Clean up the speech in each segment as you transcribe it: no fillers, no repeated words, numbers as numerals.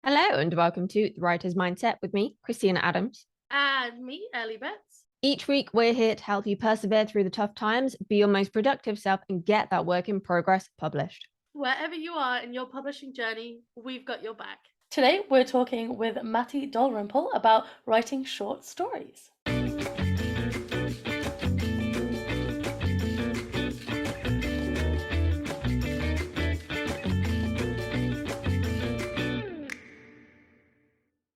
Hello and welcome to The Writer's Mindset with me, Christina Adams. And me, Ellie Betts. Each week, we're here to help you persevere through the tough times, be your most productive self, and get that work in progress published. Wherever you are in your publishing journey, we've got your back. Today, we're talking with Matty Dalrymple about writing short stories.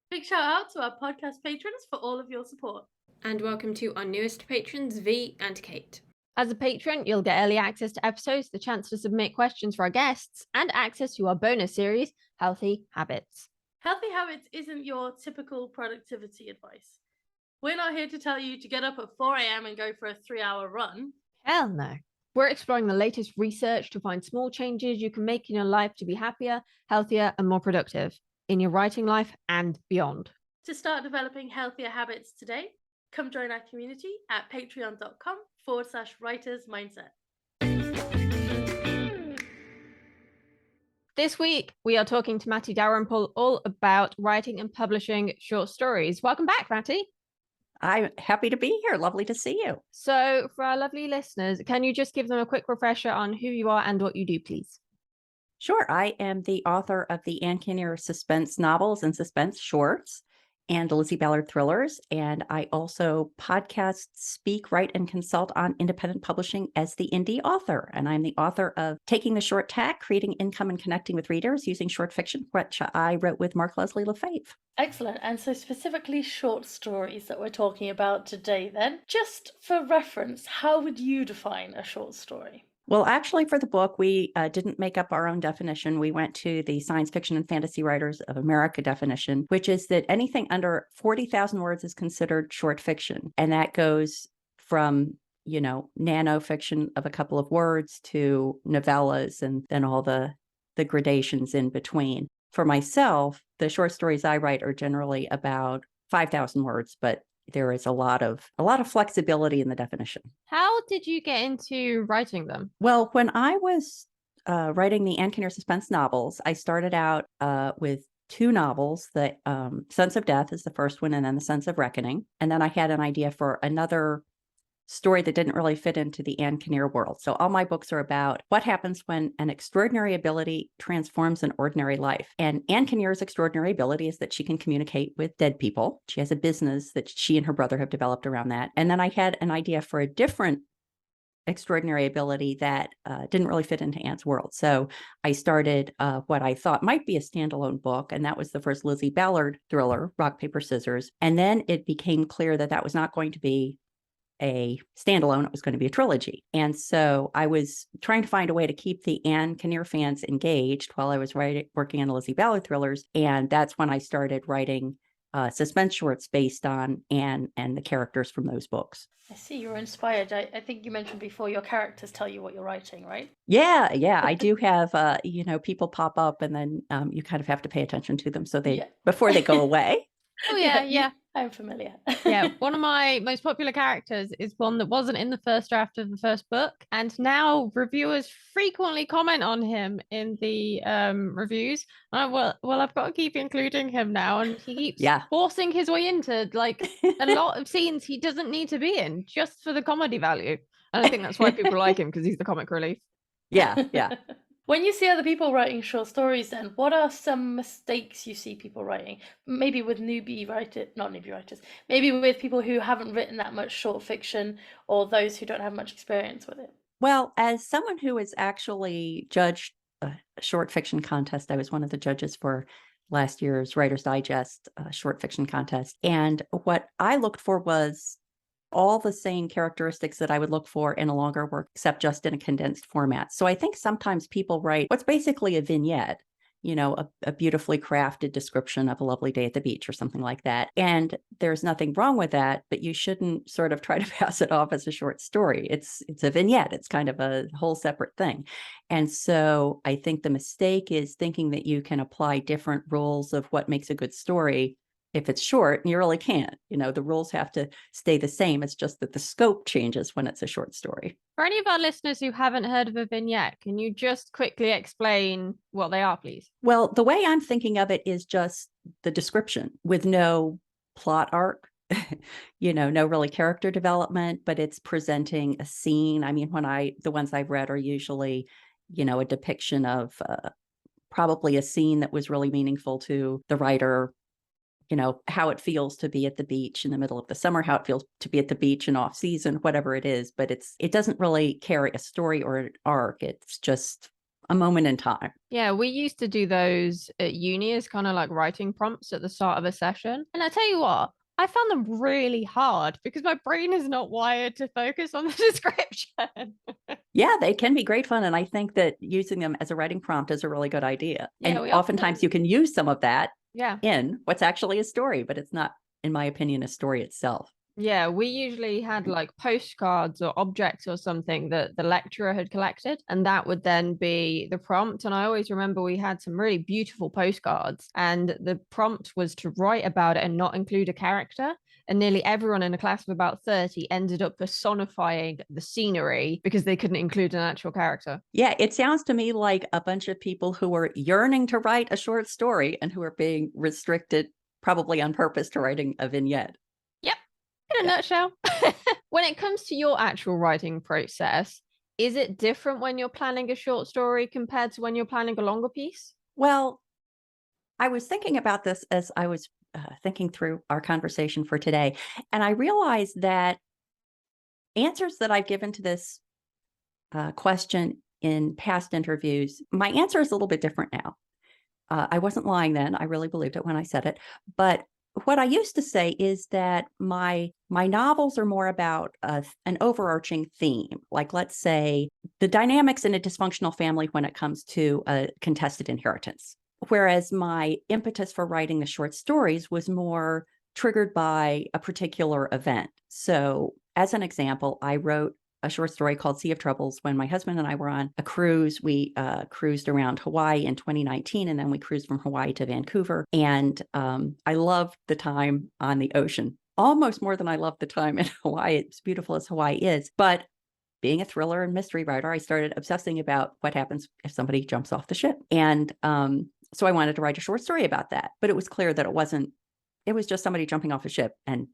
Big shout out to our podcast patrons for all of your support. And welcome to our newest patrons, V and Kate. As a patron, you'll get early access to episodes, the chance to submit questions for our guests, and access to our bonus series, Healthy Habits. Healthy Habits isn't your typical productivity advice. We're not here to tell you to get up at 4 a.m. and go for a 3-hour run. Hell no. We're exploring the latest research to find small changes you can make in your life to be happier, healthier, and more productive in your writing life and beyond. To start developing healthier habits today, come join our community at patreon.com/writersmindset. This week, we are talking to Matty Dalrymple all about writing and publishing short stories. Welcome back, Matty. I'm happy to be here. Lovely to see you. So for our lovely listeners, can you just give them a quick refresher on who you are and what you do, please? Sure. I am the author of the Ann Kinnear Suspense Novels and Suspense Shorts and Lizzy Ballard Thrillers. And I also podcast, speak, write, and consult on independent publishing as the indie author. And I'm the author of Taking the Short Tack, Creating Income and Connecting with Readers Using Short Fiction, which I wrote with Mark Leslie Lefebvre. Excellent. And so specifically short stories that we're talking about today then. Just for reference, how would you define a short story? Well, actually, for the book, we didn't make up our own definition. We went to the Science Fiction and Fantasy Writers of America definition, which is that anything under 40,000 words is considered short fiction. And that goes from, nano fiction of a couple of words to novellas and then all the gradations in between. For myself, the short stories I write are generally about 5,000 words, but there is a lot of flexibility in the definition. How did you get into writing them? Well, when I was writing the Ann Kinnear Suspense Novels, I started out with 2 novels. The Sense of Death is the first one, and then The Sense of Reckoning. And then I had an idea for another story that didn't really fit into the Ann Kinnear world. So all my books are about what happens when an extraordinary ability transforms an ordinary life. And Ann Kinnear's extraordinary ability is that she can communicate with dead people. She has a business that she and her brother have developed around that. And then I had an idea for a different extraordinary ability that didn't really fit into Ann's world. So I started what I thought might be a standalone book, and that was the first Lizzy Ballard thriller, Rock, Paper, Scissors. And then it became clear that that was not going to be a standalone, it was going to be a trilogy. And so I was trying to find a way to keep the Ann Kinnear fans engaged while I was working on Lizzy Ballard Thrillers. And that's when I started writing suspense shorts based on Ann and the characters from those books. I see you were inspired. I think you mentioned before your characters tell you what you're writing, right? Yeah. I do have, people pop up and then you kind of have to pay attention to them before they go away. Oh, yeah. I'm familiar. Yeah, one of my most popular characters is one that wasn't in the first draft of the first book, and now reviewers frequently comment on him in the reviews. I've got to keep including him now, and he keeps forcing his way into like a lot of scenes he doesn't need to be in just for the comedy value. And I think that's why people like him, because he's the comic relief. Yeah. When you see other people writing short stories, then what are some mistakes you see people writing? Maybe with maybe with people who haven't written that much short fiction, or those who don't have much experience with it. Well, as someone who has actually judged a short fiction contest, I was one of the judges for last year's Writer's Digest short fiction contest. And what I looked for was all the same characteristics that I would look for in a longer work, except just in a condensed format. So I think sometimes people write what's basically a vignette, a beautifully crafted description of a lovely day at the beach or something like that. And there's nothing wrong with that, but you shouldn't sort of try to pass it off as a short story. It's a vignette. It's kind of a whole separate thing. And so I think the mistake is thinking that you can apply different rules of what makes a good story if it's short, you really can't. The rules have to stay the same. It's just that the scope changes when it's a short story. For any of our listeners who haven't heard of a vignette, can you just quickly explain what they are, please? Well, the way I'm thinking of it is just the description with no plot arc, no really character development, but it's presenting a scene. I mean, the ones I've read are usually, a depiction of probably a scene that was really meaningful to the writer. How it feels to be at the beach in the middle of the summer, how it feels to be at the beach in off season, whatever it is, but it doesn't really carry a story or an arc. It's just a moment in time. Yeah, we used to do those at uni as kind of like writing prompts at the start of a session. And I tell you what, I found them really hard because my brain is not wired to focus on the description. Yeah, they can be great fun. And I think that using them as a writing prompt is a really good idea. Yeah, and oftentimes you can use some of that in what's actually a story, but it's not, in my opinion, a story itself. Yeah, we usually had like postcards or objects or something that the lecturer had collected, and that would then be the prompt. And I always remember we had some really beautiful postcards, and the prompt was to write about it and not include a character. And nearly everyone in a class of about 30 ended up personifying the scenery because they couldn't include an actual character. Yeah, it sounds to me like a bunch of people who are yearning to write a short story and who are being restricted, probably on purpose, to writing a vignette. Yep, in a nutshell. When it comes to your actual writing process, is it different when you're planning a short story compared to when you're planning a longer piece? Well, I was thinking about this as I was thinking through our conversation for today, and I realized that answers that I've given to this question in past interviews, my answer is a little bit different now. I wasn't lying then. I really believed it when I said it. But what I used to say is that my novels are more about an overarching theme. Like, let's say, the dynamics in a dysfunctional family when it comes to a contested inheritance. Whereas my impetus for writing the short stories was more triggered by a particular event. So, as an example, I wrote a short story called Sea of Troubles when my husband and I were on a cruise. We cruised around Hawaii in 2019, and then we cruised from Hawaii to Vancouver. And I loved the time on the ocean, almost more than I loved the time in Hawaii. It's beautiful as Hawaii is. But being a thriller and mystery writer, I started obsessing about what happens if somebody jumps off the ship. And so I wanted to write a short story about that. But it was clear that it was just somebody jumping off a ship and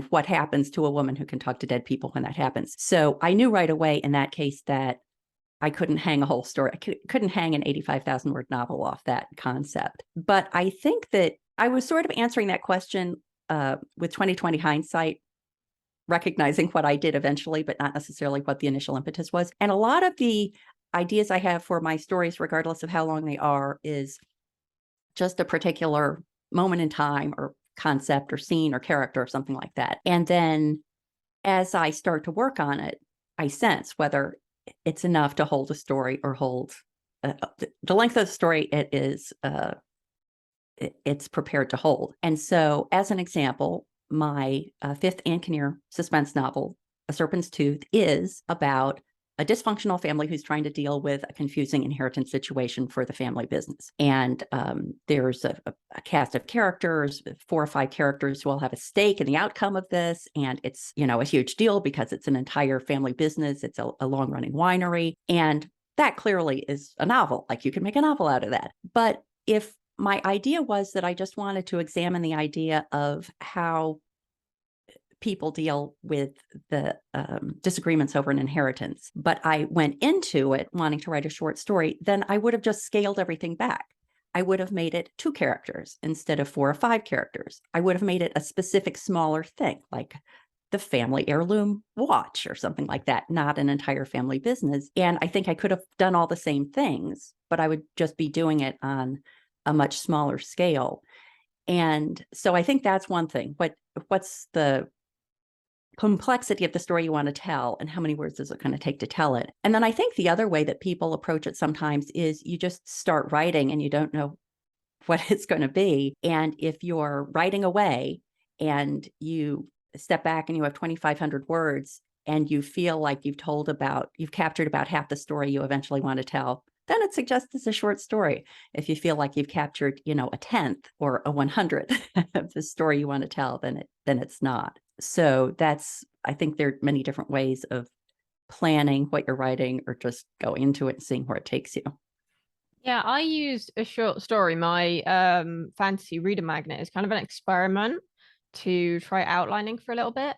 what happens to a woman who can talk to dead people when that happens. So I knew right away in that case that I couldn't hang a whole story. I couldn't hang an 85,000 word novel off that concept. But I think that I was sort of answering that question with 20/20 hindsight, recognizing what I did eventually, but not necessarily what the initial impetus was. And a lot of the ideas I have for my stories, regardless of how long they are, is just a particular moment in time or concept or scene or character or something like that. And then as I start to work on it, I sense whether it's enough to hold a story or hold the length of the story it's prepared to hold. And so, as an example, my fifth Ann Kinnear suspense novel, A Serpent's Tooth, is about a dysfunctional family who's trying to deal with a confusing inheritance situation for the family business. And there's a cast of characters, 4 or 5 characters who all have a stake in the outcome of this. And it's, a huge deal because it's an entire family business. It's a long-running winery. And that clearly is a novel. Like, you can make a novel out of that. But if my idea was that I just wanted to examine the idea of how people deal with the disagreements over an inheritance, but I went into it wanting to write a short story, then I would have just scaled everything back. I would have made it 2 characters instead of 4 or 5 characters. I would have made it a specific smaller thing, like the family heirloom watch or something like that, not an entire family business. And I think I could have done all the same things, but I would just be doing it on a much smaller scale. And so I think that's one thing. What's the complexity of the story you want to tell, and how many words is it going to take to tell it? And then I think the other way that people approach it sometimes is you just start writing and you don't know what it's going to be. And if you're writing away and you step back and you have 2,500 words and you feel like you've captured about half the story you eventually want to tell, then it suggests it's a short story. If you feel like you've captured, a 10th or a 100th of the story you want to tell, then it's not. So I think there are many different ways of planning what you're writing, or just go into it and seeing where it takes you. Yeah, I used a short story, my fantasy reader magnet, as kind of an experiment to try outlining for a little bit.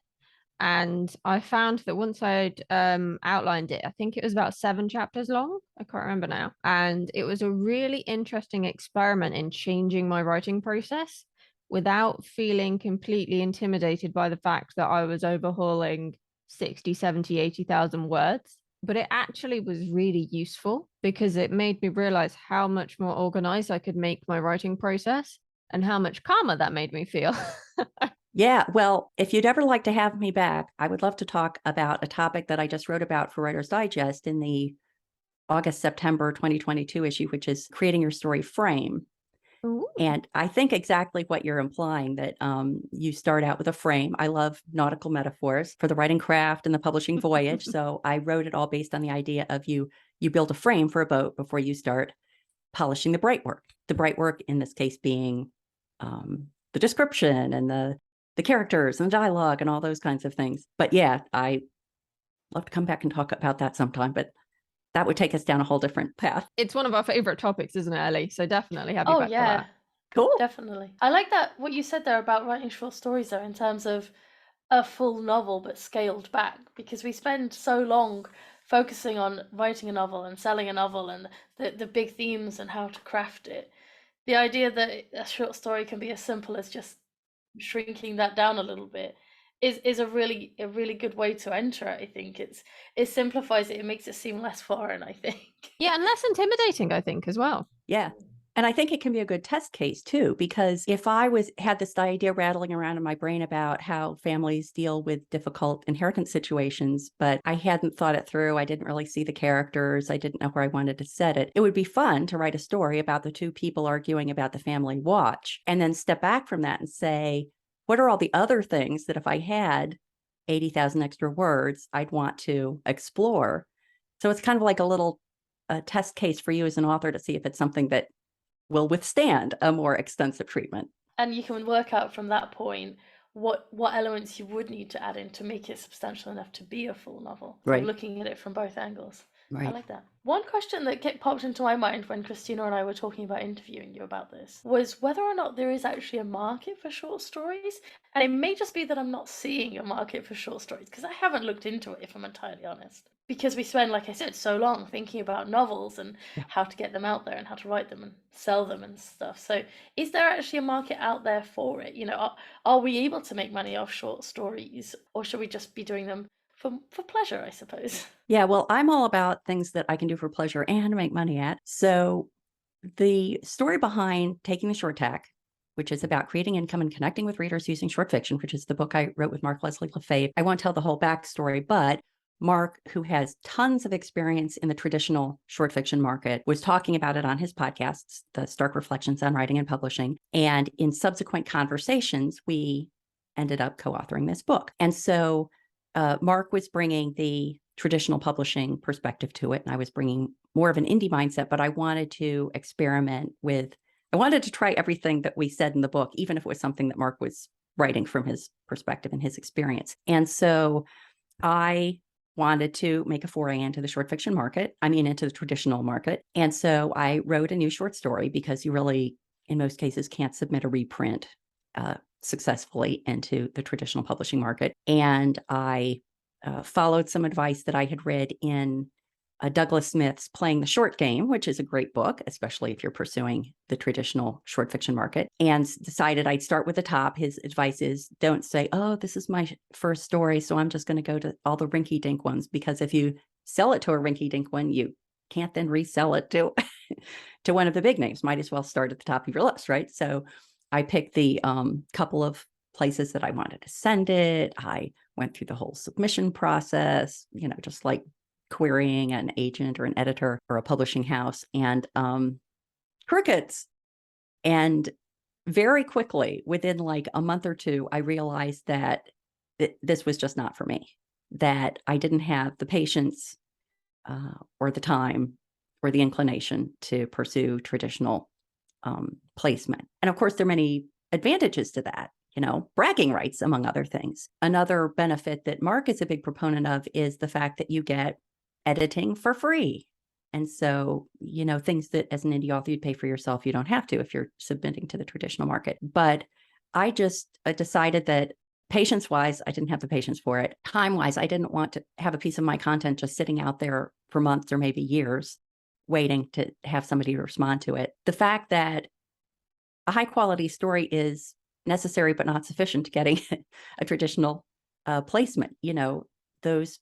And I found that once I'd outlined it, I think it was about 7 chapters long. I can't remember now. And it was a really interesting experiment in changing my writing process without feeling completely intimidated by the fact that I was overhauling 60, 70, 80,000 words. But it actually was really useful because it made me realize how much more organized I could make my writing process and how much calmer that made me feel. Yeah, well, if you'd ever like to have me back, I would love to talk about a topic that I just wrote about for Writer's Digest in the August-September 2022 issue, which is creating your story frame. Ooh. And I think exactly what you're implying, that you start out with a frame. I love nautical metaphors for the writing craft and the publishing voyage. So I wrote it all based on the idea of you build a frame for a boat before you start polishing the bright work. The bright work in this case being the description and the characters and the dialogue and all those kinds of things. But yeah, I love to come back and talk about that sometime, but that would take us down a whole different path. It's one of our favorite topics, isn't it, Ellie? So definitely have you Oh back for yeah, that. Cool. definitely. I like that what you said there about writing short stories though, in terms of a full novel but scaled back, because we spend so long focusing on writing a novel and selling a novel and the big themes and how to craft it. The idea that a short story can be as simple as just shrinking that down a little bit is a really good way to enter it. I think it simplifies it makes it seem less foreign, I think. Yeah, and less intimidating, I think, as well. Yeah. And I think it can be a good test case too, because if I had this idea rattling around in my brain about how families deal with difficult inheritance situations, but I hadn't thought it through, I didn't really see the characters, I didn't know where I wanted to set it, it would be fun to write a story about the 2 people arguing about the family watch, and then step back from that and say, what are all the other things that if I had 80,000 extra words, I'd want to explore? So it's kind of like a little test case for you as an author to see if it's something that will withstand a more extensive treatment. And you can work out from that point what elements you would need to add in to make it substantial enough to be a full novel. So Right. looking at it from both angles. I Right. like that. One question that popped into my mind when Christina and I were talking about interviewing you about this was whether or not there is actually a market for short stories. And it may just be that I'm not seeing a market for short stories because I haven't looked into it, if I'm entirely honest. Because we spend, like I said, so long thinking about novels and how to get them out there and how to write them and sell them and stuff. So is there actually a market out there for it? Are we able to make money off short stories, or should we just be doing them for pleasure, I suppose? Yeah, well, I'm all about things that I can do for pleasure and make money at. So the story behind Taking the Short Tack, which is about creating income and connecting with readers using short fiction, which is the book I wrote with Mark Leslie Lefebvre. I won't tell the whole backstory, but Mark, who has tons of experience in the traditional short fiction market, was talking about it on his podcasts, the Stark Reflections on Writing and Publishing. And in subsequent conversations, we ended up co-authoring this book. And so Mark was bringing the traditional publishing perspective to it, and I was bringing more of an indie mindset, but I wanted to I wanted to try everything that we said in the book, even if it was something that Mark was writing from his perspective and his experience. And so I wanted to make a foray into the short fiction market, into the traditional market. And so I wrote a new short story because you really, in most cases, can't submit a reprint successfully into the traditional publishing market. And I followed some advice that I had read in Douglas Smith's Playing the Short Game, which is a great book, especially if you're pursuing the traditional short fiction market, and decided I'd start with the top. His advice is don't say, oh, this is my first story, so I'm just going to go to all the rinky-dink ones, because if you sell it to a rinky-dink one, you can't then resell it to, to one of the big names. Might as well start at the top of your list, right? So I picked the couple of places that I wanted to send it. I went through the whole submission process, just like querying an agent or an editor or a publishing house, and crickets. And very quickly, within like a month or two, I realized that this was just not for me, that I didn't have the patience or the time or the inclination to pursue traditional placement. And of course, there are many advantages to that, bragging rights, among other things. Another benefit that Mark is a big proponent of is the fact that you get editing for free. And so, things that as an indie author you'd pay for yourself, you don't have to if you're submitting to the traditional market. But I just decided that patience-wise, I didn't have the patience for it. Time-wise, I didn't want to have a piece of my content just sitting out there for months or maybe years, waiting to have somebody respond to it. The fact that a high-quality story is necessary but not sufficient to getting a traditional placement. Those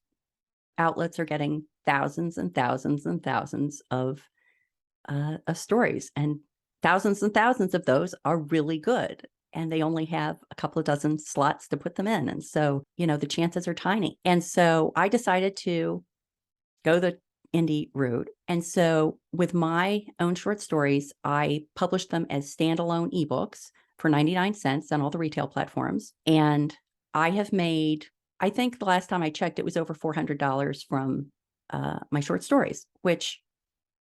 outlets are getting thousands and thousands and thousands of stories, and thousands of those are really good. And they only have a couple of dozen slots to put them in. And so, the chances are tiny. And so I decided to go the indie route. And so with my own short stories, I published them as standalone ebooks for 99 cents on all the retail platforms. And I have made, I think the last time I checked, it was over $400 from my short stories, which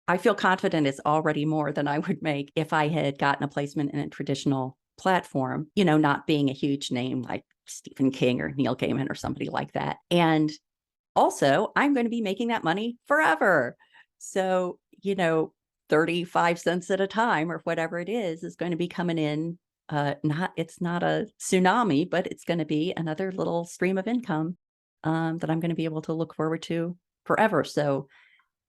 I feel confident is already more than I would make if I had gotten a placement in a traditional platform, not being a huge name like Stephen King or Neil Gaiman or somebody like that. And also, I'm going to be making that money forever. So, 35 cents at a time or whatever it is going to be coming in. It's not a tsunami, but it's going to be another little stream of income that I'm going to be able to look forward to forever. So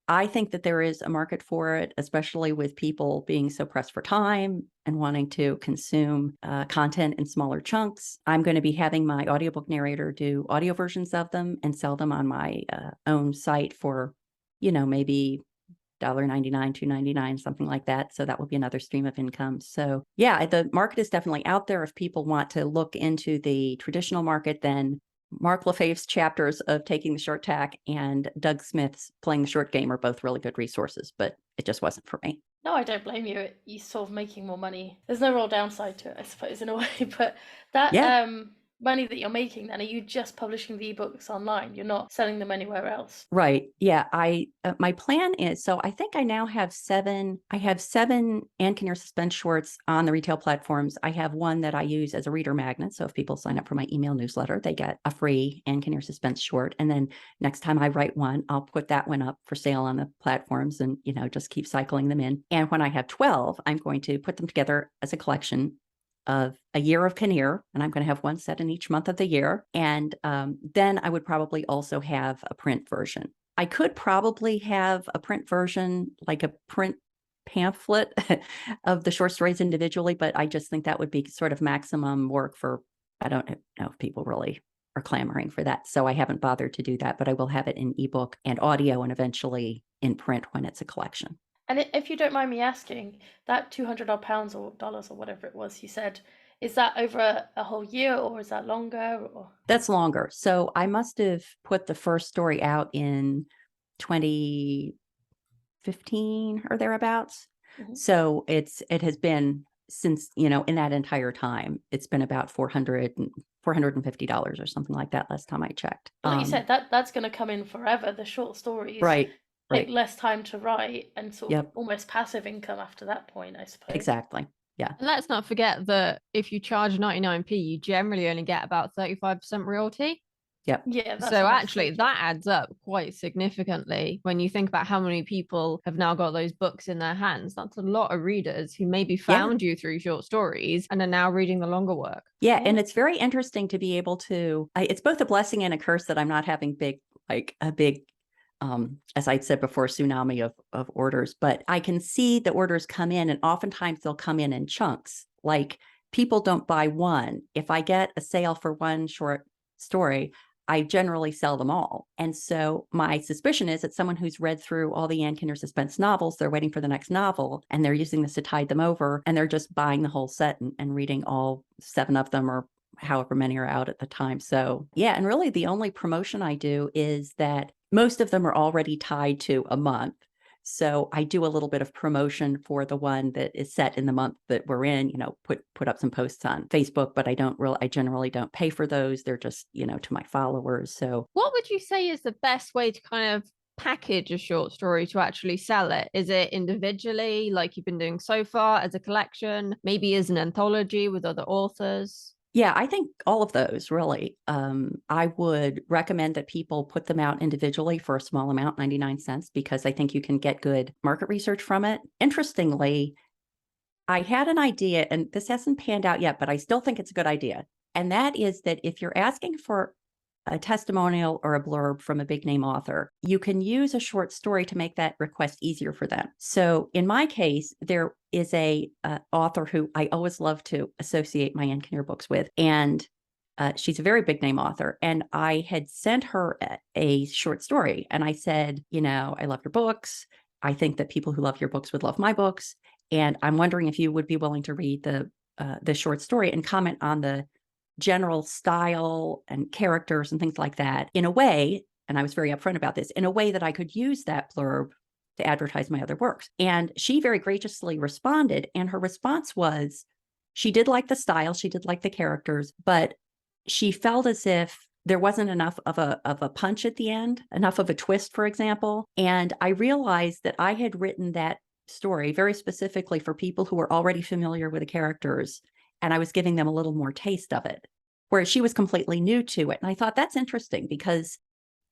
I think that there is a market for it, especially with people being so pressed for time and wanting to consume content in smaller chunks. I'm going to be having my audiobook narrator do audio versions of them and sell them on my own site for, maybe $1.99, $2.99, something like that. So that will be another stream of income. So yeah, the market is definitely out there. If people want to look into the traditional market, then Mark Lefebvre's chapters of Taking the Short Tack and Doug Smith's Playing the Short Game are both really good resources, but it just wasn't for me. No, I don't blame you. You're sort of making more money. There's no real downside to it, I suppose, in a way. But that money that you're making, then, are you just publishing the ebooks online? You're not selling them anywhere else? Right. Yeah. My plan is, so I think I now have seven Ann Kinnear Suspense shorts on the retail platforms. I have one that I use as a reader magnet. So if people sign up for my email newsletter, they get a free Ann Kinnear Suspense short. And then next time I write one, I'll put that one up for sale on the platforms and, just keep cycling them in. And when I have 12, I'm going to put them together as a collection of a year of Kinnear, and I'm going to have one set in each month of the year. And then I would probably also have a print version. I could probably have a print version, like a print pamphlet of the short stories individually, but I just think that would be sort of maximum work for, I don't know if people really are clamoring for that. So I haven't bothered to do that, but I will have it in ebook and audio and eventually in print when it's a collection. And if you don't mind me asking, that £200 or dollars or whatever it was you said, is that over a whole year or is that longer? Or that's longer. So I must have put the first story out in 2015 or thereabouts. Mm-hmm. So it has been since, in that entire time, it's been about $450 or something like that last time I checked. Like you said, that's going to come in forever. The short stories. Right. Take less time to write and sort of Yep. almost passive income after that point, I suppose. Exactly. Yeah. And let's not forget that if you charge 99p, you generally only get about 35% royalty. Yep. Yeah. So actually that adds up quite significantly when you think about how many people have now got those books in their hands. That's a lot of readers who maybe found you through short stories and are now reading the longer work. Yeah. And it's very interesting to be able to, it's both a blessing and a curse that I'm not having a big as I'd said before, tsunami of orders, but I can see the orders come in and oftentimes they'll come in chunks. Like people don't buy one. If I get a sale for one short story, I generally sell them all. And so my suspicion is that someone who's read through all the Ann Kinnear Suspense novels, they're waiting for the next novel and they're using this to tide them over and they're just buying the whole set and reading all 7 of them or however many are out at the time. So yeah, and really the only promotion I do is that most of them are already tied to a month. So I do a little bit of promotion for the one that is set in the month that we're in, put up some posts on Facebook, but I generally don't pay for those. They're just, to my followers. So what would you say is the best way to kind of package a short story to actually sell it? Is it individually, like you've been doing so far, as a collection, maybe as an anthology with other authors? Yeah, I think all of those really. I would recommend that people put them out individually for a small amount, 99 cents, because I think you can get good market research from it. Interestingly, I had an idea, and this hasn't panned out yet, but I still think it's a good idea. And that is that if you're asking for a testimonial or a blurb from a big name author, you can use a short story to make that request easier for them. So in my case, there is a author who I always love to associate my Ann Kinnear books with, and she's a very big name author. And I had sent her a short story, and I said, I love your books. I think that people who love your books would love my books, and I'm wondering if you would be willing to read the short story and comment on the general style and characters and things like that in a way, and I was very upfront about this, in a way that I could use that blurb to advertise my other works. And she very graciously responded, and her response was, she did like the style, she did like the characters, but she felt as if there wasn't enough of a punch at the end, enough of a twist, for example. And I realized that I had written that story very specifically for people who were already familiar with the characters, and I was giving them a little more taste of it, whereas she was completely new to it. And I thought that's interesting because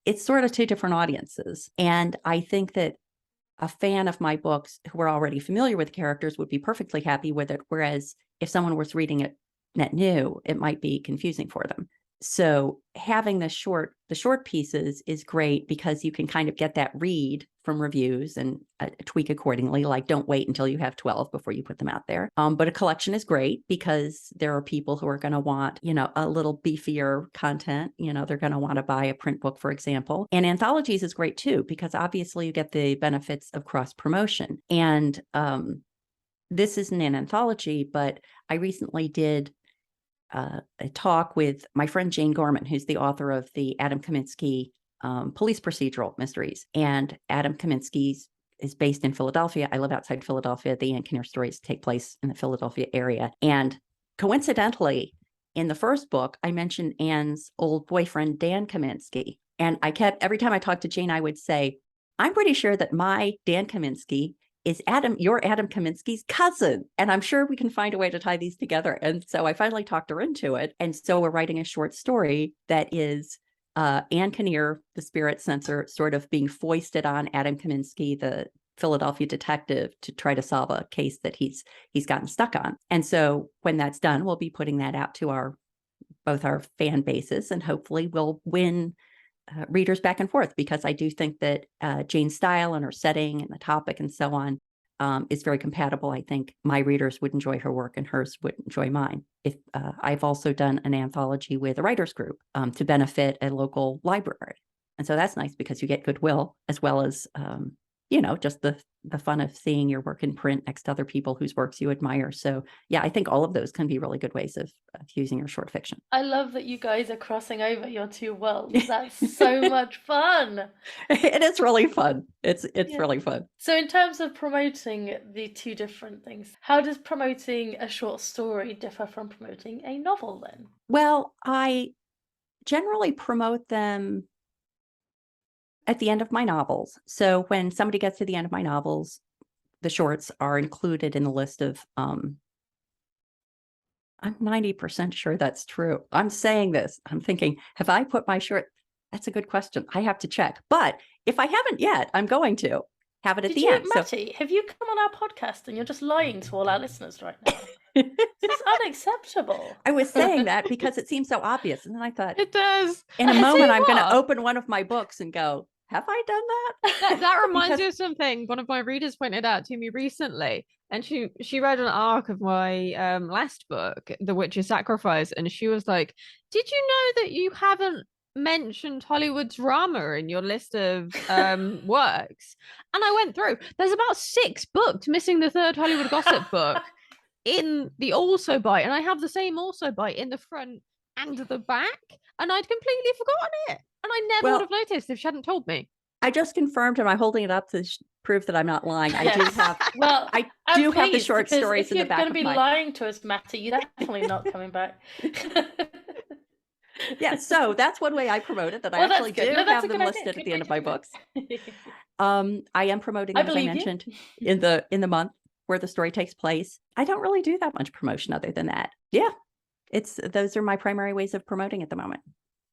it's sort of two different audiences. And I think that a fan of my books who are already familiar with the characters would be perfectly happy with it, whereas if someone was reading it net new, it might be confusing for them. So having the short pieces is great because you can kind of get that read from reviews and tweak accordingly. Like, don't wait until you have 12 before you put them out there. But a collection is great because there are people who are going to want, a little beefier content. They're going to want to buy a print book, for example. And anthologies is great too, because obviously you get the benefits of cross promotion. And this isn't an anthology, but I recently did a talk with my friend Jane Gorman, who's the author of the Adam Kaminsky police procedural mysteries. And Adam Kaminsky is based in Philadelphia. I live outside Philadelphia. The Ann Kinnear stories take place in the Philadelphia area. And coincidentally, in the first book, I mentioned Ann's old boyfriend, Dan Kaminsky. And every time I talked to Jane, I would say, I'm pretty sure that my Dan Kaminsky is your Adam Kaminsky's cousin. And I'm sure we can find a way to tie these together. And so I finally talked her into it. And so we're writing a short story that is Ann Kinnear, the spirit censor, sort of being foisted on Adam Kaminsky, the Philadelphia detective, to try to solve a case that he's gotten stuck on. And so when that's done, we'll be putting that out to both our fan bases, and hopefully we'll win readers back and forth, because I do think that Jane's style and her setting and the topic and so on is very compatible. I think my readers would enjoy her work and hers would enjoy mine. I've also done an anthology with a writers group to benefit a local library. And so that's nice because you get goodwill as well as, just the fun of seeing your work in print next to other people whose works you admire. So yeah, I think all of those can be really good ways of using your short fiction. I love that you guys are crossing over your two worlds. That's so much fun. It is really fun. It's really fun. So in terms of promoting the two different things, how does promoting a short story differ from promoting a novel then? Well, I generally promote them at the end of my novels. So when somebody gets to the end of my novels, the shorts are included in the list of, I'm 90% sure that's true. I'm saying this, I'm thinking, have I put my short? That's a good question. I have to check. But if I haven't yet, I'm going to have it at the end. Matty, have you come on our podcast and you're just lying to all our listeners right now? This is unacceptable. I was saying that because it seems so obvious. And then I thought, It does. in a moment, I'm going to open one of my books and go, have I done that? That reminds me of something one of my readers pointed out to me recently. And she read an arc of my last book, The Witch's Sacrifice. And she was like, did you know that you haven't mentioned Hollywood drama in your list of works? And I went through. There's about 6 books missing the 3rd Hollywood gossip book in the also by, and I have the same also by in the front and the back, and I'd completely forgotten it, and I never would have noticed if she hadn't told me. I just confirmed, and I'm holding it up to prove that I'm not lying. I do have. Well, I do have the short stories in the back. If you're going to be lying to us, Matty, you're definitely not coming back. Yeah, so that's one way I promote it, that I Well, that's actually good. do No, that's have a them good idea. listed at Good the way end of to my do books. it. I am promoting I them, as I believe you. mentioned, in the month where the story takes place. I don't really do that much promotion other than that. Yeah, those are my primary ways of promoting at the moment.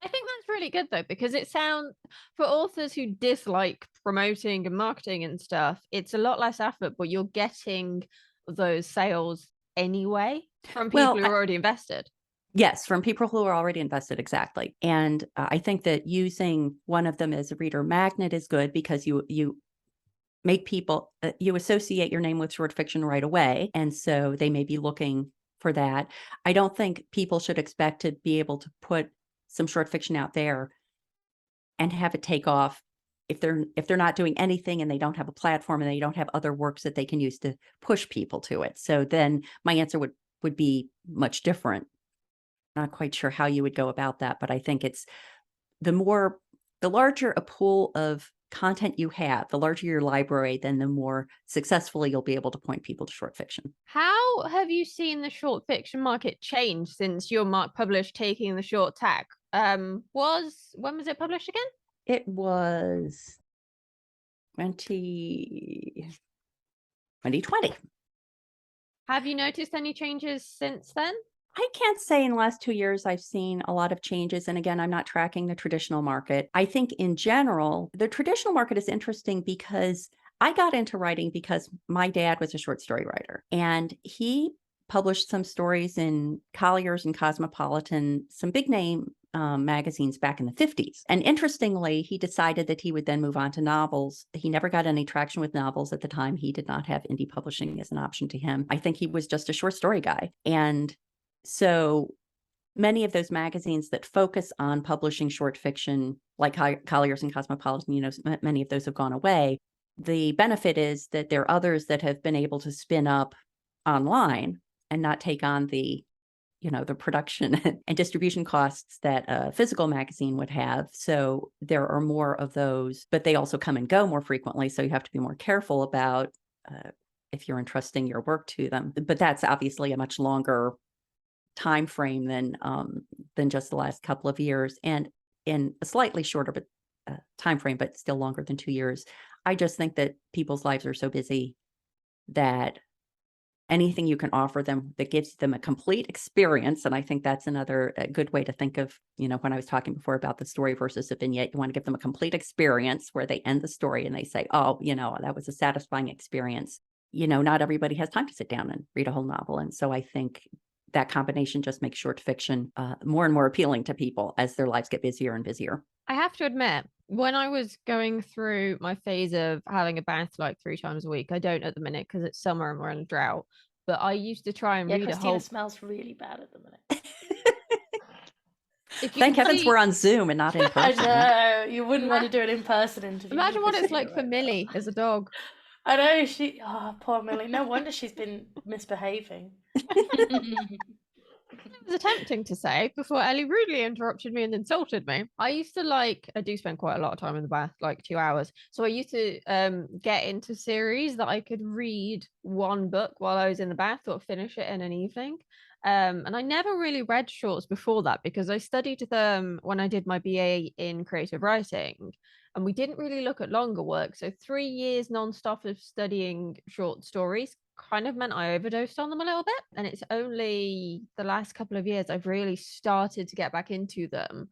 I think that's really good though, because it sounds, for authors who dislike promoting and marketing and stuff, it's a lot less effort, but you're getting those sales anyway from people Well, who are already invested. Yes, from people who are already invested, exactly. And I think that using one of them as a reader magnet is good, because you make people, you associate your name with short fiction right away, and so they may be looking for that. I don't think people should expect to be able to put some short fiction out there and have it take off if they're not doing anything and they don't have a platform and they don't have other works that they can use to push people to it. So then my answer would be much different. Not quite sure how you would go about that, but I think it's the larger a pool of content you have, the larger your library, then the more successfully you'll be able to point people to short fiction. How have you seen the short fiction market change since your Mark published Taking the Short Tack? When was it published again? It was 2020. Have you noticed any changes since then? I can't say in the last 2 years I've seen a lot of changes. And again, I'm not tracking the traditional market. I think in general, the traditional market is interesting because I got into writing because my dad was a short story writer, and he published some stories in Collier's and Cosmopolitan, some big name magazines back in the 50s. And interestingly, he decided that he would then move on to novels. He never got any traction with novels at the time. He did not have indie publishing as an option to him. I think he was just a short story guy. And so many of those magazines that focus on publishing short fiction, like Collier's and Cosmopolitan, many of those have gone away. The benefit is that there are others that have been able to spin up online and not take on the production and distribution costs that a physical magazine would have. So there are more of those, but they also come and go more frequently. So you have to be more careful about if you're entrusting your work to them. But that's obviously a much longer time frame than just the last couple of years, and in a slightly shorter time frame, but still longer than 2 years. I just think that people's lives are so busy that anything you can offer them that gives them a complete experience, and I think that's another good way to think of, when I was talking before about the story versus a vignette, you want to give them a complete experience where they end the story and they say, oh, that was a satisfying experience. Not everybody has time to sit down and read a whole novel, and so I think that combination just makes short fiction more and more appealing to people as their lives get busier and busier. I have to admit, when I was going through my phase of having a bath like 3 times a week, I don't at the minute because it's summer and we're in a drought, but I used to try and read Christina a whole... smells really bad at the minute. Thank heavens we're on Zoom and not in person. I know, you wouldn't want to do an in-person interview. Imagine what it's like for Millie as a dog. I know, poor Millie. No wonder she's been misbehaving. I was attempting to say before Ellie rudely interrupted me and insulted me. I do spend quite a lot of time in the bath, like 2 hours. So I used to get into series that I could read one book while I was in the bath or finish it in an evening. And I never really read shorts before that because I studied them when I did my BA in creative writing. And we didn't really look at longer work. So 3 years nonstop of studying short stories kind of meant I overdosed on them a little bit. And it's only the last couple of years I've really started to get back into them,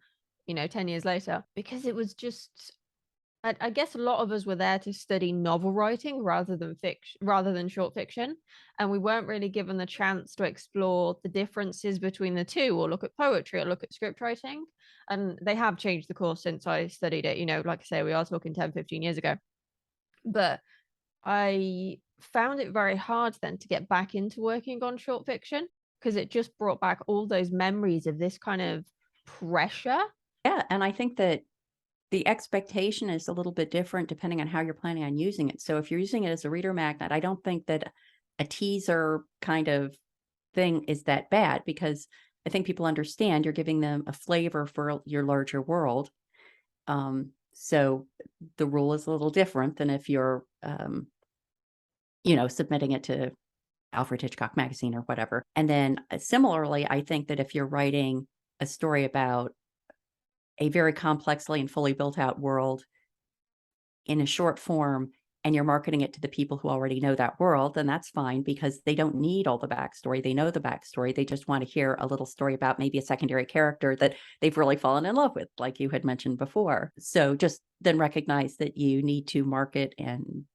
10 years later, because it was just, I guess a lot of us were there to study novel writing rather than short fiction. And we weren't really given the chance to explore the differences between the two, or look at poetry or look at script writing. And they have changed the course since I studied it, like I say, we are talking 10, 15 years ago. But I found it very hard then to get back into working on short fiction because it just brought back all those memories of this kind of pressure. Yeah, and I think that the expectation is a little bit different depending on how you're planning on using it. So if you're using it as a reader magnet, I don't think that a teaser kind of thing is that bad, because I think people understand you're giving them a flavor for your larger world. So the rule is a little different than if you're, submitting it to Alfred Hitchcock magazine or whatever. And then similarly, I think that if you're writing a story about a very complexly and fully built out world in a short form, and you're marketing it to the people who already know that world, then that's fine, because they don't need all the backstory. They know the backstory. They just want to hear a little story about maybe a secondary character that they've really fallen in love with, like you had mentioned before. So just then recognize that you need to market and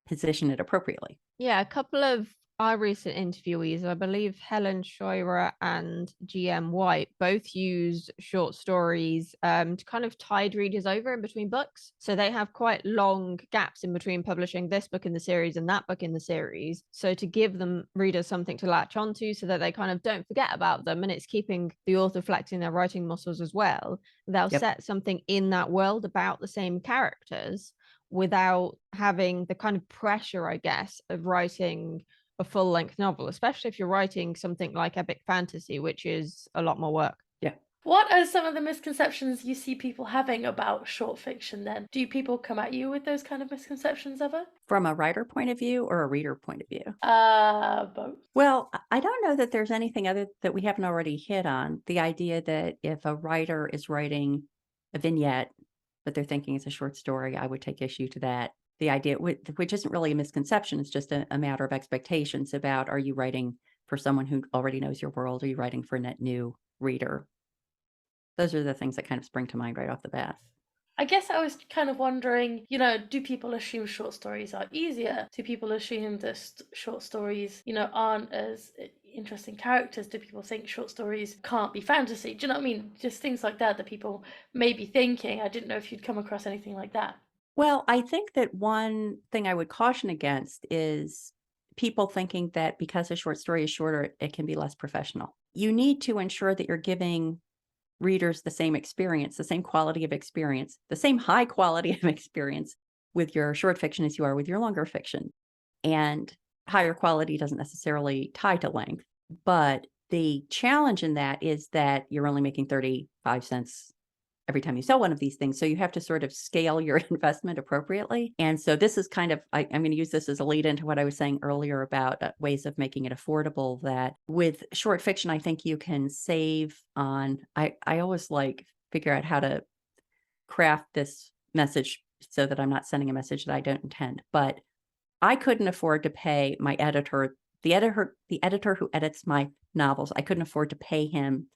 position it appropriately. Yeah, a couple of our recent interviewees, I believe Helen Scheurer and GM White, both use short stories to kind of tide readers over in between books. So they have quite long gaps in between publishing this book in the series and that book in the series. So to give them readers something to latch onto so that they kind of don't forget about them, and it's keeping the author flexing their writing muscles as well. They'll set something in that world about the same characters without having the kind of pressure, I guess, of writing a full-length novel, especially if you're writing something like epic fantasy, which is a lot more work. Yeah. What are some of the misconceptions you see people having about short fiction then? Do people come at you with those kind of misconceptions ever? From a writer point of view or a reader point of view? Both. Well, I don't know that there's anything other that we haven't already hit on. The idea that if a writer is writing a vignette, but they're thinking it's a short story, I would take issue to that. The idea, which isn't really a misconception, it's just a matter of expectations about, are you writing for someone who already knows your world? Are you writing for a net new reader? Those are the things that kind of spring to mind right off the bat. I guess I was kind of wondering, do people assume short stories are easier? Do people assume that short stories, aren't as interesting characters? Do people think short stories can't be fantasy? Do you know what I mean? Just things like that people may be thinking. I didn't know if you'd come across anything like that. Well, I think that one thing I would caution against is people thinking that because a short story is shorter, it can be less professional. You need to ensure that you're giving readers the same experience, the same quality of experience, the same high quality of experience with your short fiction as you are with your longer fiction. And higher quality doesn't necessarily tie to length. But the challenge in that is that you're only making 35 cents every time you sell one of these things. So you have to sort of scale your investment appropriately. And so this is kind of, I'm going to use this as a lead into what I was saying earlier about ways of making it affordable, that with short fiction, I think you can save on, I always figure out how to craft this message so that I'm not sending a message that I don't intend. But I couldn't afford to pay my editor, the editor who edits my novels, I couldn't afford to pay him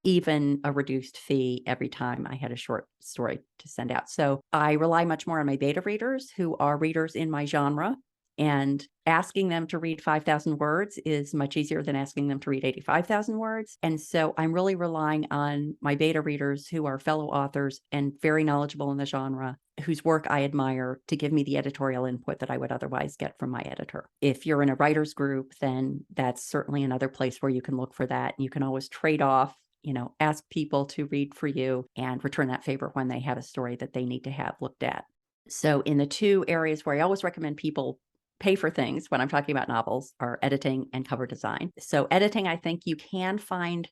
even a reduced fee every time I had a short story to send out. So I rely much more on my beta readers, who are readers in my genre, and asking them to read 5,000 words is much easier than asking them to read 85,000 words. And so I'm really relying on my beta readers, who are fellow authors and very knowledgeable in the genre, whose work I admire, to give me the editorial input that I would otherwise get from my editor. If you're in a writer's group, then that's certainly another place where you can look for that. You can always trade off, ask people to read for you and return that favor when they have a story that they need to have looked at. So in the two areas where I always recommend people pay for things when I'm talking about novels are editing and cover design. So editing, I think you can find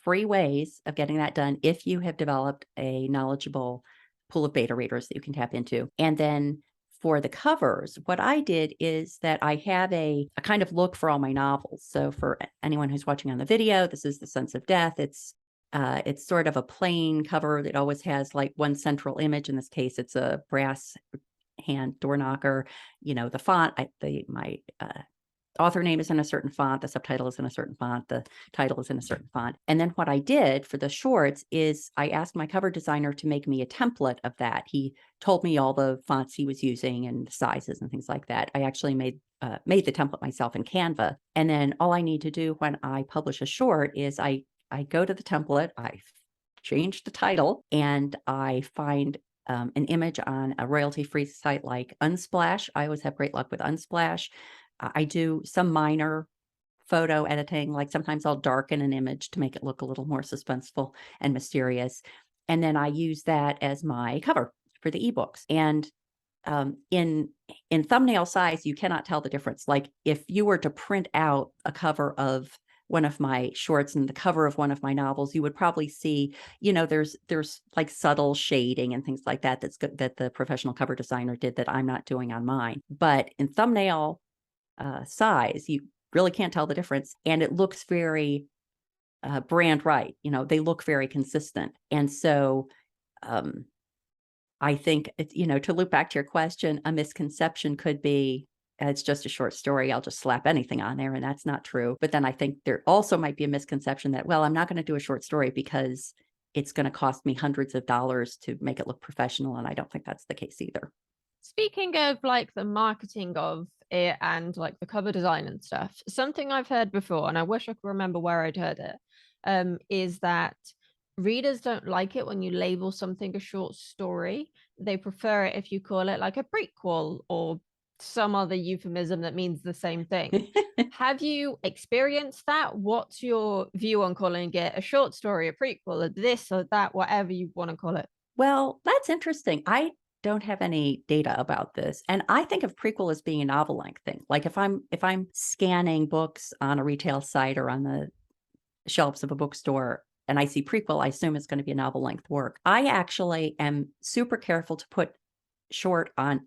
free ways of getting that done if you have developed a knowledgeable pool of beta readers that you can tap into. And then for the covers, what I did is that I have a kind of look for all my novels. So for anyone who's watching on the video, this is The Sense of Death. It's sort of a plain cover that always has one central image. In this case, it's a brass hand door knocker. The font, my author name is in a certain font, the subtitle is in a certain font, the title is in a certain font. And then what I did for the shorts is I asked my cover designer to make me a template of that. He told me all the fonts he was using and the sizes and things like that. I actually made the template myself in Canva. And then all I need to do when I publish a short is I go to the template, I change the title, and I find an image on a royalty-free site like Unsplash. I always have great luck with Unsplash. I do some minor photo editing, sometimes I'll darken an image to make it look a little more suspenseful and mysterious. And then I use that as my cover for the ebooks. And in thumbnail size, you cannot tell the difference. If you were to print out a cover of one of my shorts and the cover of one of my novels, you would probably see, there's subtle shading and things like that that the professional cover designer did that I'm not doing on mine. But in thumbnail size, you really can't tell the difference, and it looks very brand right. They look very consistent. And so I think, to loop back to your question, a misconception could be it's just a short story. I'll just slap anything on there. And that's not true. But then I think there also might be a misconception that, well, I'm not going to do a short story because it's going to cost me hundreds of dollars to make it look professional. And I don't think that's the case either. Speaking of like the marketing of it and like the cover design and stuff, something I've heard before, and I wish I could remember where I'd heard it, is that readers don't like it when you label something a short story. They prefer it if you call it like a prequel or some other euphemism that means the same thing. Have you experienced that? What's your view on calling it a short story, a prequel, or this or that, whatever you want to call it? Well, that's interesting. I don't have any data about this. And I think of prequel as being a novel length thing. Like if I'm scanning books on a retail site or on the shelves of a bookstore and I see prequel, I assume it's going to be a novel length work. I actually am super careful to put short on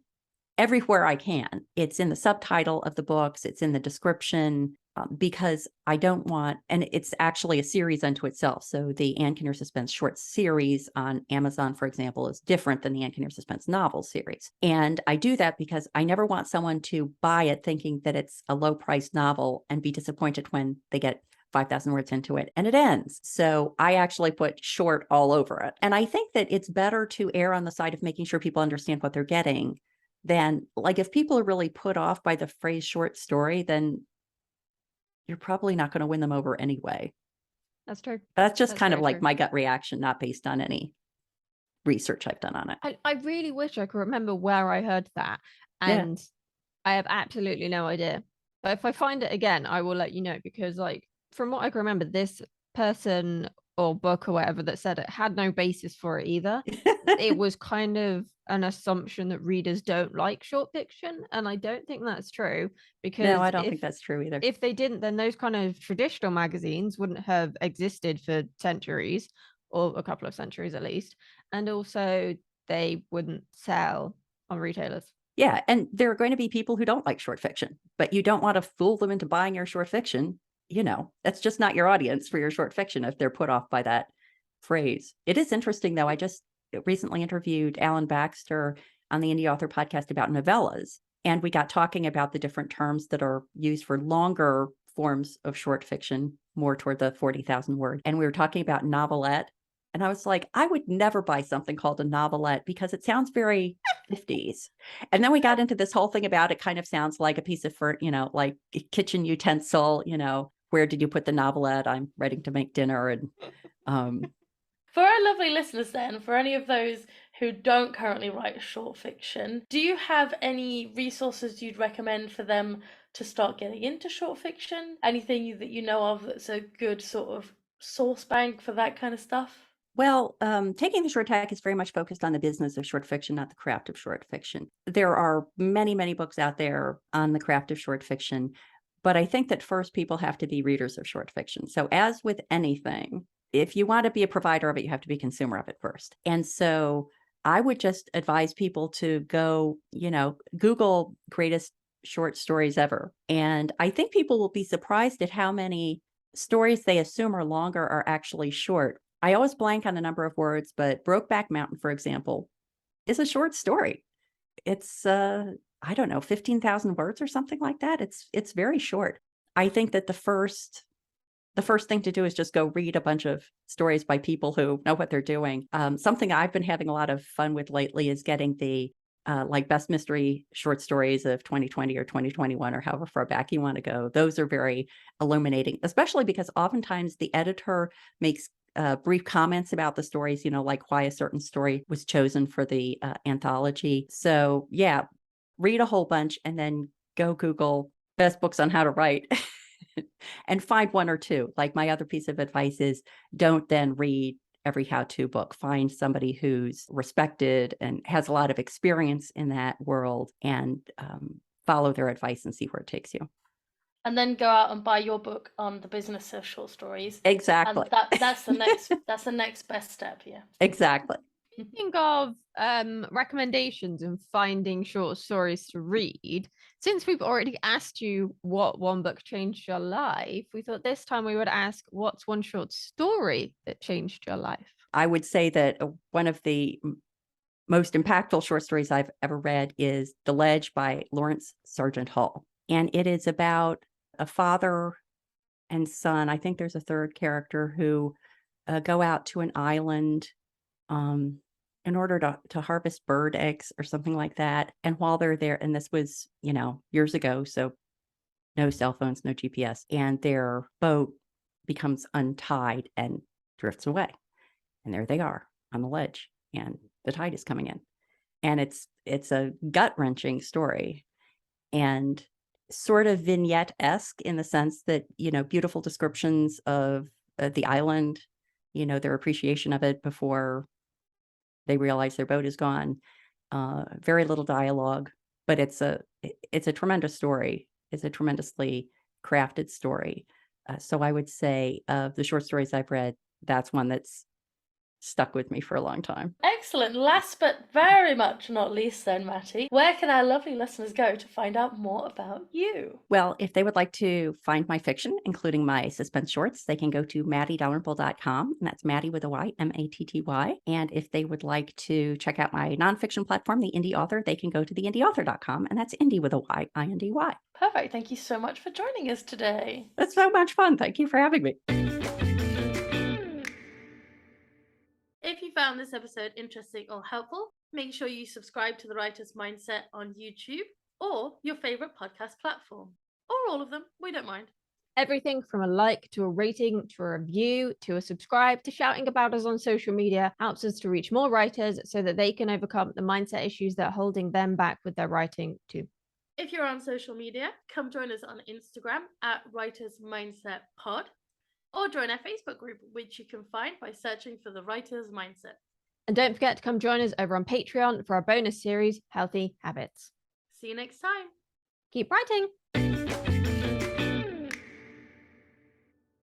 everywhere I can. It's in the subtitle of the books, it's in the description, because I don't want, and it's actually a series unto itself. So the Ann Kinnear Suspense short series on Amazon, for example, is different than the Ann Kinnear Suspense novel series. And I do that because I never want someone to buy it thinking that it's a low priced novel and be disappointed when they get 5,000 words into it and it ends. So I actually put short all over it. And I think that it's better to err on the side of making sure people understand what they're getting than, like, if people are really put off by the phrase short story, then you're probably not going to win them over anyway. That's true. That's just kind of very like true. my gut reaction, not based on any research I've done on it. I really wish I could remember where I heard that. And I have absolutely no idea. But if I find it again, I will let you know, because like from what I can remember, this person or book or whatever that said it had no basis for it either. It was kind of an assumption that readers don't like short fiction. And I don't think that's true, because No, I don't think that's true either. If they didn't, then those kind of traditional magazines wouldn't have existed for centuries, or a couple of centuries at least. And also they wouldn't sell on retailers. Yeah. And there are going to be people who don't like short fiction, but you don't want to fool them into buying your short fiction. That's just not your audience for your short fiction if they're put off by that phrase. It is interesting, though. I just recently interviewed Alan Baxter on the Indie Author Podcast about novellas, and we got talking about the different terms that are used for longer forms of short fiction, more toward the 40,000 word. And we were talking about novelette. And I was like, I would never buy something called a novelette because it sounds very 50s. And then we got into this whole thing about it kind of sounds like a piece of, like a kitchen utensil, where did you put the novelette? I'm ready to make dinner. And for our lovely listeners then, for any of those who don't currently write short fiction, do you have any resources you'd recommend for them to start getting into short fiction? Anything that you know of that's a good sort of source bank for that kind of stuff? Well, Taking the Short Tack is very much focused on the business of short fiction, not the craft of short fiction. There are many, many books out there on the craft of short fiction, but I think that first people have to be readers of short fiction. So as with anything, if you want to be a provider of it, you have to be a consumer of it first. And so I would just advise people to go, Google greatest short stories ever. And I think people will be surprised at how many stories they assume are longer are actually short. I always blank on the number of words, but Brokeback Mountain, for example, is a short story. It's, 15,000 words or something like that. It's very short. I think that the first thing to do is just go read a bunch of stories by people who know what they're doing. Something I've been having a lot of fun with lately is getting the best mystery short stories of 2020 or 2021 or however far back you want to go. Those are very illuminating, especially because oftentimes the editor makes brief comments about the stories, like why a certain story was chosen for the anthology. So yeah, read a whole bunch and then go Google best books on how to write and find one or two. Like my other piece of advice is don't then read every how-to book. Find somebody who's respected and has a lot of experience in that world and follow their advice and see where it takes you. And then go out and buy your book on the business of short stories. Exactly. And that's the next best step. Yeah. Exactly. Think of recommendations and finding short stories to read. Since we've already asked you what one book changed your life, we thought this time we would ask what's one short story that changed your life. I would say that one of the most impactful short stories I've ever read is The Ledge by Lawrence Sargent Hall. And it is about a father and son. I think there's a third character who go out to an island in order to harvest bird eggs or something like that. And while they're there, and this was, years ago, so no cell phones, no GPS, and their boat becomes untied and drifts away. And there they are on the ledge, and the tide is coming in. And it's a gut-wrenching story, and sort of vignette-esque in the sense that, beautiful descriptions of the island, their appreciation of it before they realize their boat is gone. Very little dialogue, but it's a tremendous story. It's a tremendously crafted story. So I would say of the short stories I've read, that's one that's stuck with me for a long time. Excellent. Last but very much not least then, Matty, where can our lovely listeners go to find out more about you? Well, if they would like to find my fiction, including my suspense shorts, they can go to mattydalrymple.com, and that's Matty with a Y, M-A-T-T-Y. And if they would like to check out my nonfiction platform, The Indie Author, they can go to theindieauthor.com, and that's Indie with a Y, I-N-D-Y. Perfect. Thank you so much for joining us today. That's so much fun. Thank you for having me. If you found this episode interesting or helpful, make sure you subscribe to The Writer's Mindset on YouTube or your favorite podcast platform, or all of them. We don't mind. Everything from a like to a rating to a review to a subscribe to shouting about us on social media helps us to reach more writers so that they can overcome the mindset issues that are holding them back with their writing too. If you're on social media, come join us on Instagram at Writer's Mindset Pod, or join our Facebook group, which you can find by searching for The Writer's Mindset. And don't forget to come join us over on Patreon for our bonus series, Healthy Habits. See you next time. Keep writing!